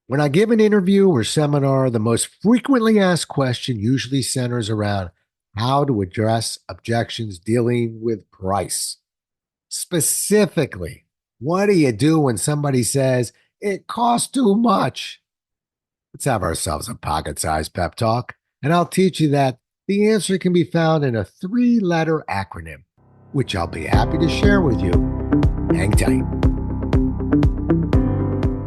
When I give an interview or seminar, the most frequently asked question usually centers around how to address objections dealing with price. Specifically, what do you do when somebody says it costs too much? Let's have ourselves a pocket sized pep talk, and I'll teach you that the answer can be found in a three-letter acronym, which I'll be happy to share with you. Hang tight.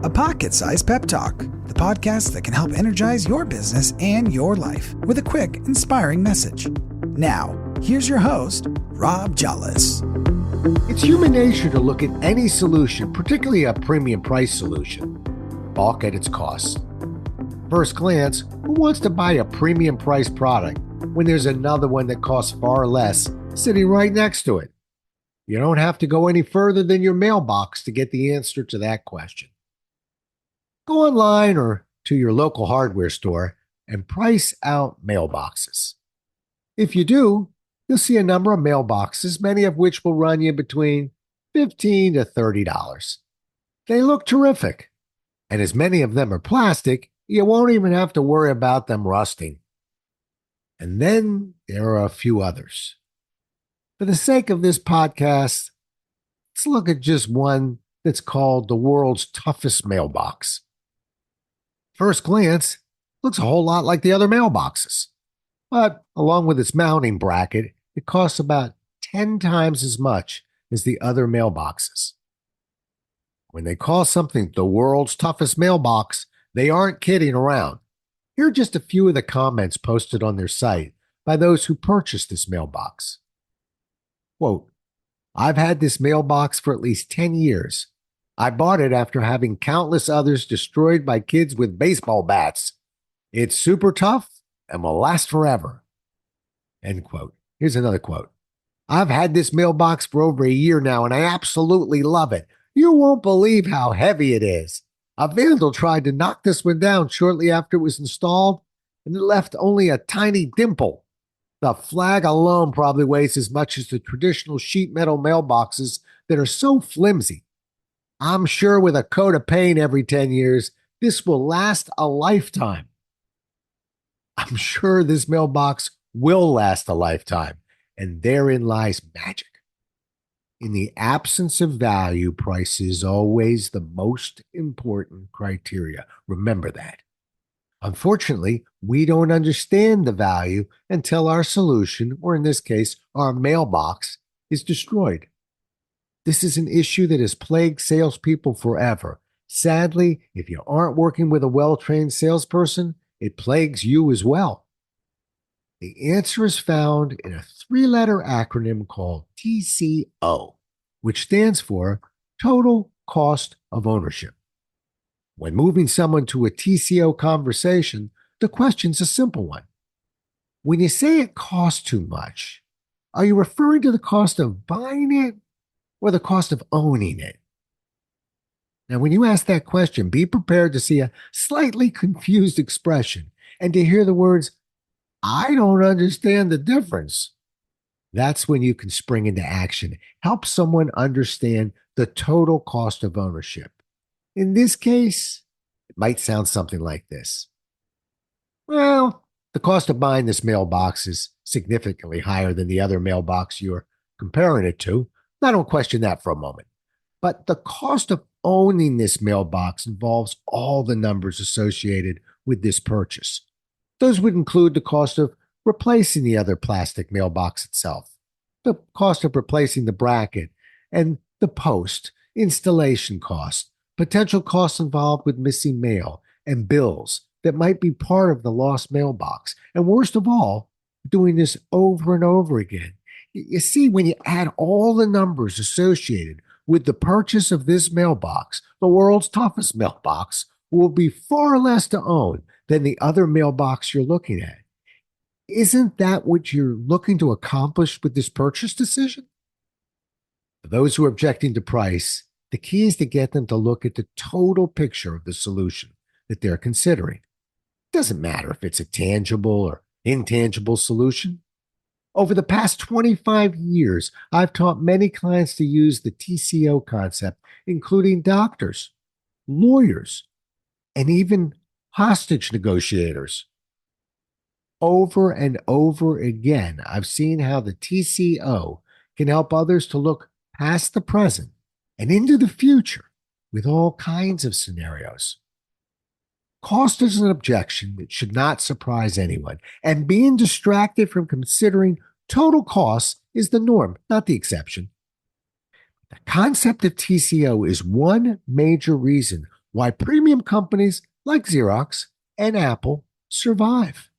A Pocket Sized Pep Talk, the podcast that can help energize your business and your life with a quick, inspiring message. Now, here's your host, Rob Jollis. It's human nature to look at any solution, particularly a premium price solution, balk at its cost. First glance, who wants to buy a premium price product when there's another one that costs far less sitting right next to it? You don't have to go any further than your mailbox to get the answer to that question. Go online or to your local hardware store and price out mailboxes. If you do, you'll see a number of mailboxes, many of which will run you between $15 to $30. They look terrific, and as many of them are plastic, you won't even have to worry about them rusting. And then there are a few others. For the sake of this podcast, let's look at just one that's called the world's toughest mailbox. First glance, looks a whole lot like the other mailboxes. But along with its mounting bracket, it costs about 10 times as much as the other mailboxes. When they call something the world's toughest mailbox, they aren't kidding around. Here are just a few of the comments posted on their site by those who purchased this mailbox. Quote, "I've had this mailbox for at least 10 years. I bought it after having countless others destroyed by kids with baseball bats. It's super tough and will last forever." End quote. Here's another quote. "I've had this mailbox for over a year now, and I absolutely love it. You won't believe how heavy it is. A vandal tried to knock this one down shortly after it was installed, and it left only a tiny dimple. The flag alone probably weighs as much as the traditional sheet metal mailboxes that are so flimsy. I'm sure with a coat of paint every 10 years, this will last a lifetime." I'm sure this mailbox will last a lifetime, and therein lies magic. In the absence of value, price is always the most important criteria. Remember that. Unfortunately, we don't understand the value until our solution, or in this case, our mailbox, is destroyed. This is an issue that has plagued salespeople forever. Sadly, if you aren't working with a well-trained salesperson, it plagues you as well. The answer is found in a three-letter acronym called TCO, which stands for Total Cost of Ownership. When moving someone to a TCO conversation, the question's a simple one. When you say it costs too much, are you referring to the cost of buying it or the cost of owning it? Now, when you ask that question, be prepared to see a slightly confused expression and to hear the words, "I don't understand the difference." That's when you can spring into action. Help someone understand the total cost of ownership. In this case, it might sound something like this. "Well, the cost of buying this mailbox is significantly higher than the other mailbox you're comparing it to. I don't question that for a moment. But the cost of owning this mailbox involves all the numbers associated with this purchase. Those would include the cost of replacing the other plastic mailbox itself, the cost of replacing the bracket, and the post, installation costs, potential costs involved with missing mail, and bills that might be part of the lost mailbox. And worst of all, doing this over and over again. You see, when you add all the numbers associated with the purchase of this mailbox, the world's toughest mailbox will be far less to own than the other mailbox you're looking at. Isn't that what you're looking to accomplish with this purchase decision? For those who are objecting to price, the key is to get them to look at the total picture of the solution that they're considering. It doesn't matter if it's a tangible or intangible solution. Over the past 25 years, I've taught many clients to use the TCO concept, including doctors, lawyers, and even hostage negotiators. Over and over again, I've seen how the TCO can help others to look past the present and into the future with all kinds of scenarios. Cost is an objection that should not surprise anyone, and being distracted from considering total costs is the norm, not the exception. The concept of TCO is one major reason why premium companies like Xerox and Apple survive.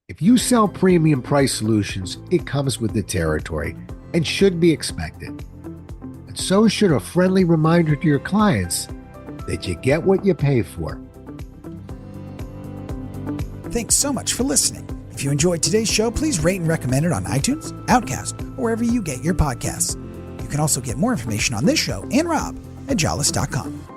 If you sell premium price solutions, it comes with the territory and should be expected. And so should a friendly reminder to your clients that you get what you pay for. Thanks so much for listening. If you enjoyed today's show, please rate and recommend it on iTunes, Outcast, or wherever you get your podcasts. You can also get more information on this show and Rob at jollis.com.